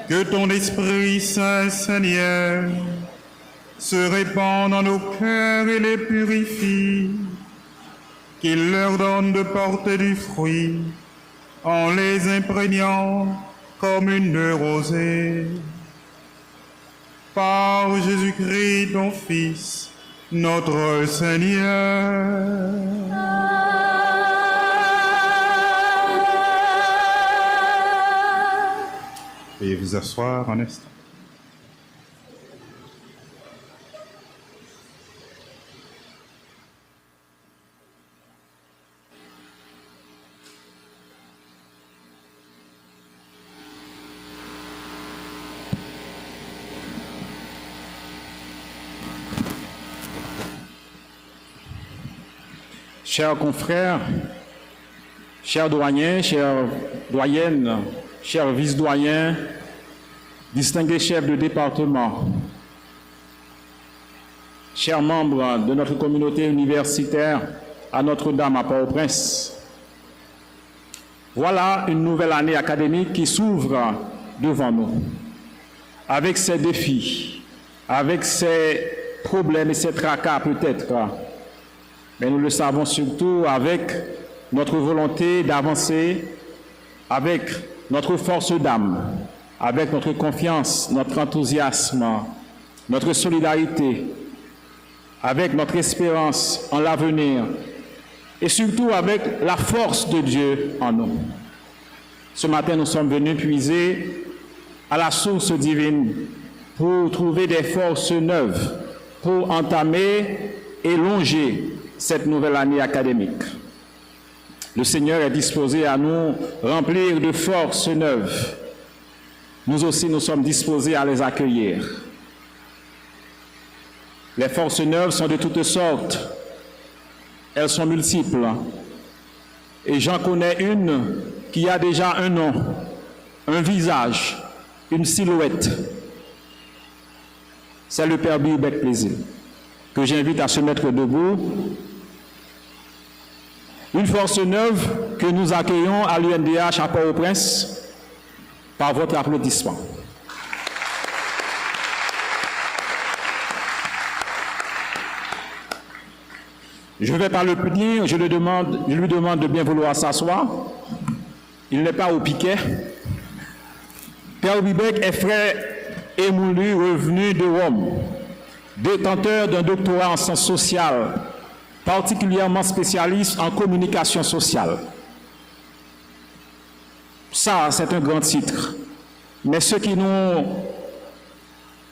Que ton Esprit Saint, Seigneur, se répande dans nos cœurs et les purifie, qu'il leur donne de porter du fruit en les imprégnant comme une rosée. Par Jésus-Christ, ton Fils, notre Seigneur. Veuillez vous asseoir un instant. Chers confrères, chers doyens, chères doyennes, chers vice-doyens, distingués chefs de département, chers membres de notre communauté universitaire à Notre-Dame à Port-au-Prince, voilà une nouvelle année académique qui s'ouvre devant nous, avec ses défis, avec ses problèmes et ses tracas peut-être, mais nous le savons surtout avec notre volonté d'avancer, avec notre force d'âme, avec notre confiance, notre enthousiasme, notre solidarité, avec notre espérance en l'avenir et surtout avec la force de Dieu en nous. Ce matin, nous sommes venus puiser à la source divine pour trouver des forces neuves, pour entamer et longer cette nouvelle année académique. Le Seigneur est disposé à nous remplir de forces neuves. Nous aussi, nous sommes disposés à les accueillir. Les forces neuves sont de toutes sortes. Elles sont multiples. Et j'en connais une qui a déjà un nom, un visage, une silhouette. C'est le Père Bilbec Plaisir, que j'invite à se mettre debout. Une force neuve que nous accueillons à l'UNDH à Port-au-Prince par votre applaudissement. Je ne vais pas le punir, je lui demande de bien vouloir s'asseoir. Il n'est pas au piquet. Père Bilbec est frère émoulu revenu de Rome, détenteur d'un doctorat en sciences sociales, particulièrement spécialiste en communication sociale. Ça, c'est un grand titre. Mais ce qui nous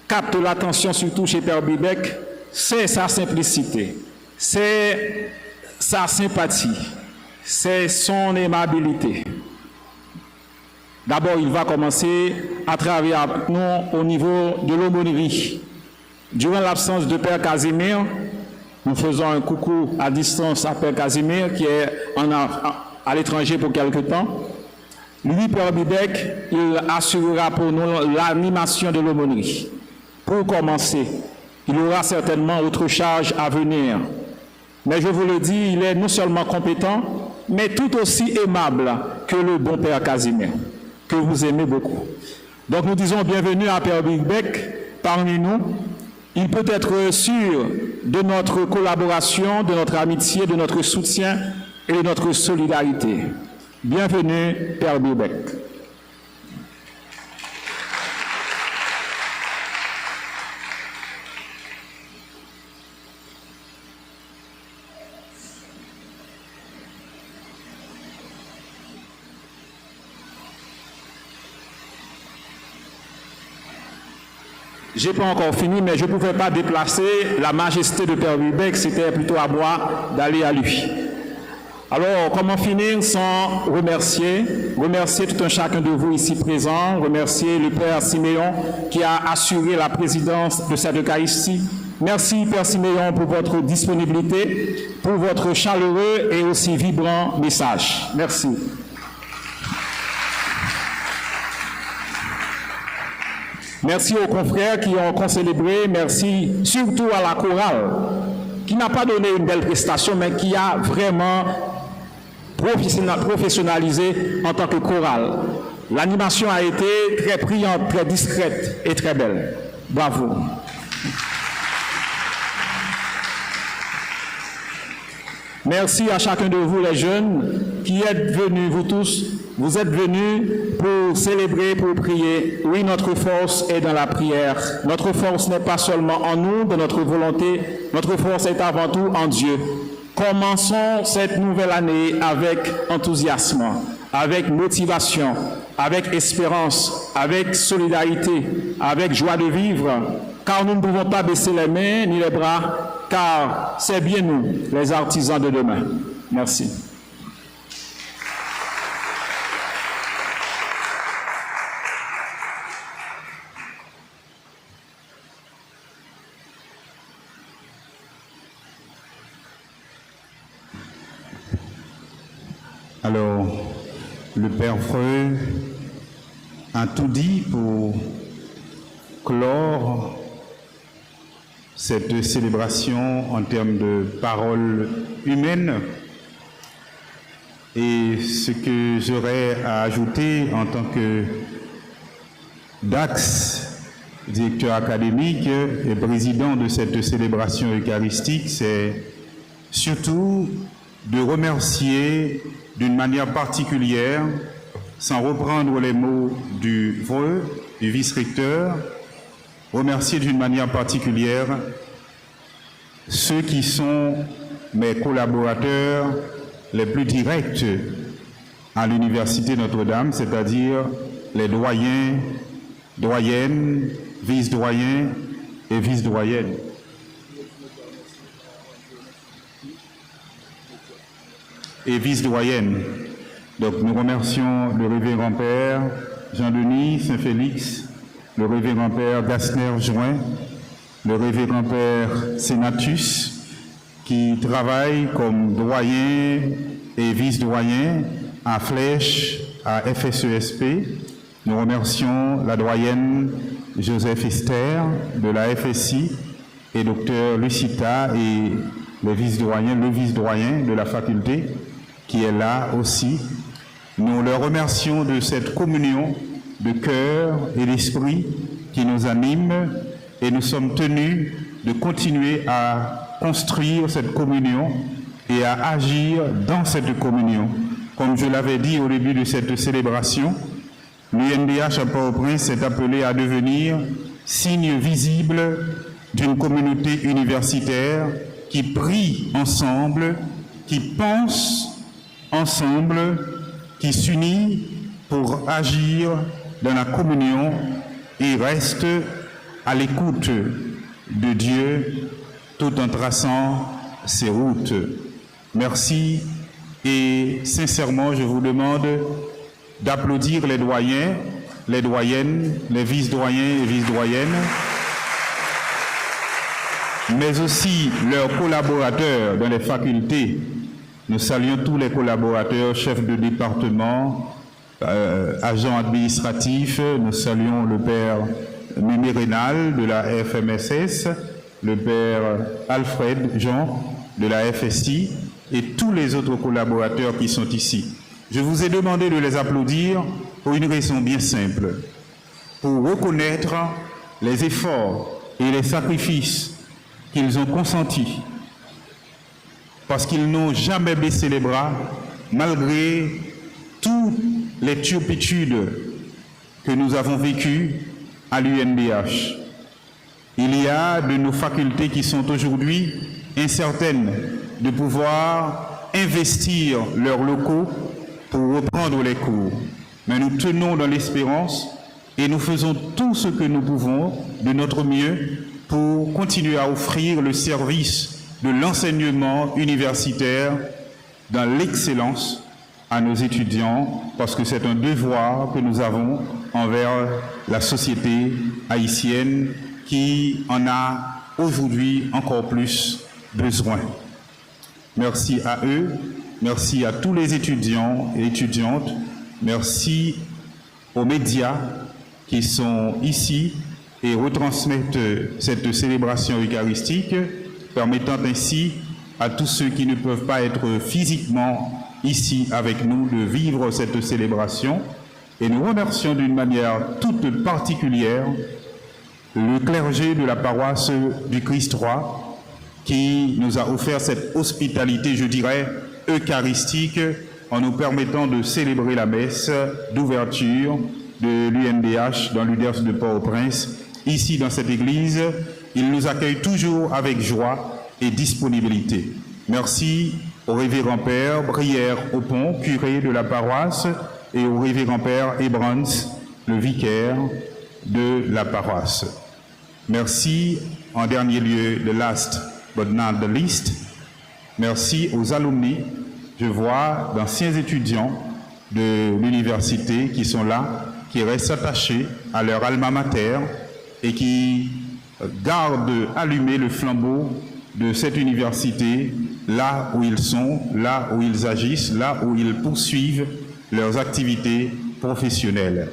capte l'attention, surtout chez Père Bilbec, c'est sa simplicité, c'est sa sympathie, c'est son aimabilité. D'abord, il va commencer à travailler avec nous au niveau de l'aumônerie. Durant l'absence de Père Casimir, nous faisons un coucou à distance à Père Casimir qui est à l'étranger pour quelque temps. Lui, Père Bilbec, il assurera pour nous l'animation de l'aumônerie. Pour commencer, il y aura certainement autre charge à venir. Mais je vous le dis, il est non seulement compétent, mais tout aussi aimable que le bon Père Casimir, que vous aimez beaucoup. Donc nous disons bienvenue à Père Bilbec parmi nous. Il peut être sûr de notre collaboration, de notre amitié, de notre soutien et de notre solidarité. Bienvenue, Père Bilbec. Je n'ai pas encore fini, mais je ne pouvais pas déplacer la majesté de Père Bilbec, c'était plutôt à moi d'aller à lui. Alors, comment finir sans remercier tout un chacun de vous ici présents, remercier le Père Siméon qui a assuré la présidence de cette Eucharistie. Merci Père Siméon pour votre disponibilité, pour votre chaleureux et aussi vibrant message. Merci. Merci aux confrères qui ont concélébré, merci surtout à la chorale n'a pas donné une belle prestation, mais qui a vraiment professionnalisé en tant que chorale. L'animation a été très brillante, très discrète et très belle. Bravo. Merci à chacun de vous, les jeunes, qui êtes venus, vous tous, vous êtes venus pour célébrer, pour prier. Oui, notre force est dans la prière. Notre force n'est pas seulement en nous, dans notre volonté, notre force est avant tout en Dieu. Commençons cette nouvelle année avec enthousiasme, avec motivation, avec espérance, avec solidarité, avec joie de vivre, car nous ne pouvons pas baisser les mains ni les bras, car c'est bien nous, les artisans de demain. Merci. Alors, le Père Freux a tout dit pour clore cette célébration en termes de paroles humaines. Et ce que j'aurais à ajouter en tant que Dax, directeur académique et président de cette célébration eucharistique, c'est surtout de remercier d'une manière particulière, sans reprendre les mots du Vreux, du vice-recteur, remercier d'une manière particulière ceux qui sont mes collaborateurs les plus directs à l'Université Notre-Dame, c'est-à-dire les doyens, doyennes, vice-doyens et vice-doyennes. Et vice-doyenne. Donc nous remercions le révérend Père Jean-Denis Saint-Félix, le révérend Père Gassner Join, le révérend Père Sénatus, qui travaille comme doyen et vice-doyen à Flèche, à FSESP. Nous remercions la doyenne Joseph Esther de la FSI et Dr Lucita et le vice-doyen de la faculté qui est là aussi. Nous leur remercions de cette communion de cœur et d'esprit qui nous anime et nous sommes tenus de continuer à construire cette communion et à agir dans cette communion. Comme je l'avais dit au début de cette célébration, l'UNDH à Port-au-Prince est appelé à devenir signe visible d'une communauté universitaire qui prie ensemble, qui pense ensemble, qui s'unit pour agir dans la communion et reste à l'écoute de Dieu tout en traçant ses routes. Merci et sincèrement je vous demande d'applaudir les doyens, les doyennes, les vice-doyens et vice-doyennes, mais aussi leurs collaborateurs dans les facultés. Nous saluons tous les collaborateurs, chefs de département, agents administratifs. Nous saluons le père Mémé Rénal de la FMSS, le père Alfred Jean de la FSI et tous les autres collaborateurs qui sont ici. Je vous ai demandé de les applaudir pour une raison bien simple, pour reconnaître les efforts et les sacrifices qu'ils ont consentis, parce qu'ils n'ont jamais baissé les bras, malgré toutes les turpitudes que nous avons vécues à l'UNDH. Il y a de nos facultés qui sont aujourd'hui incertaines de pouvoir investir leurs locaux pour reprendre les cours. Mais nous tenons dans l'espérance et nous faisons tout ce que nous pouvons de notre mieux pour continuer à offrir le service de l'enseignement universitaire dans l'excellence à nos étudiants, parce que c'est un devoir que nous avons envers la société haïtienne qui en a aujourd'hui encore plus besoin. Merci à eux, merci à tous les étudiants et étudiantes, merci aux médias qui sont ici et retransmettent cette célébration eucharistique. permettant ainsi à tous ceux qui ne peuvent pas être physiquement ici avec nous de vivre cette célébration. Et nous remercions d'une manière toute particulière le clergé de la paroisse du Christ Roi qui nous a offert cette hospitalité, je dirais, eucharistique en nous permettant de célébrer la messe d'ouverture de l'UNDH dans l'UDERS de Port-au-Prince. Ici, dans cette église, il nous accueille toujours avec joie et disponibilité. Merci au révérend Père Brière Aupont, curé de la paroisse, et au révérend Père Ebrans, le vicaire de la paroisse. Merci, en dernier lieu, the last but not the least, merci aux alumni. Je vois d'anciens étudiants de l'université qui sont là, qui restent attachés à leur alma mater et qui gardent allumé le flambeau de cette université là où ils sont, là où ils agissent, là où ils poursuivent leurs activités professionnelles.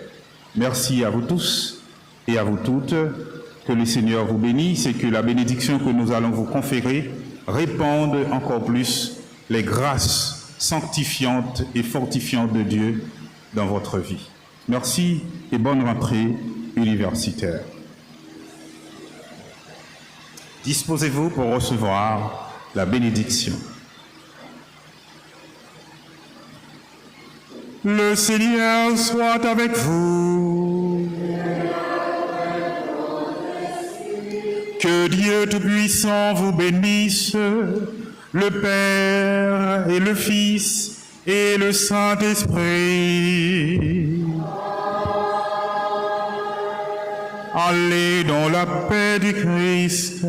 Merci à vous tous et à vous toutes. Que le Seigneur vous bénisse et que la bénédiction que nous allons vous conférer répande encore plus les grâces sanctifiantes et fortifiantes de Dieu dans votre vie. Merci et bonne rentrée universitaire. Disposez-vous pour recevoir la bénédiction. Le Seigneur soit avec vous. Que Dieu Tout-Puissant vous bénisse, le Père et le Fils et le Saint-Esprit. Allez dans la paix du Christ.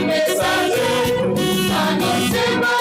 Messager, annoncez-moi.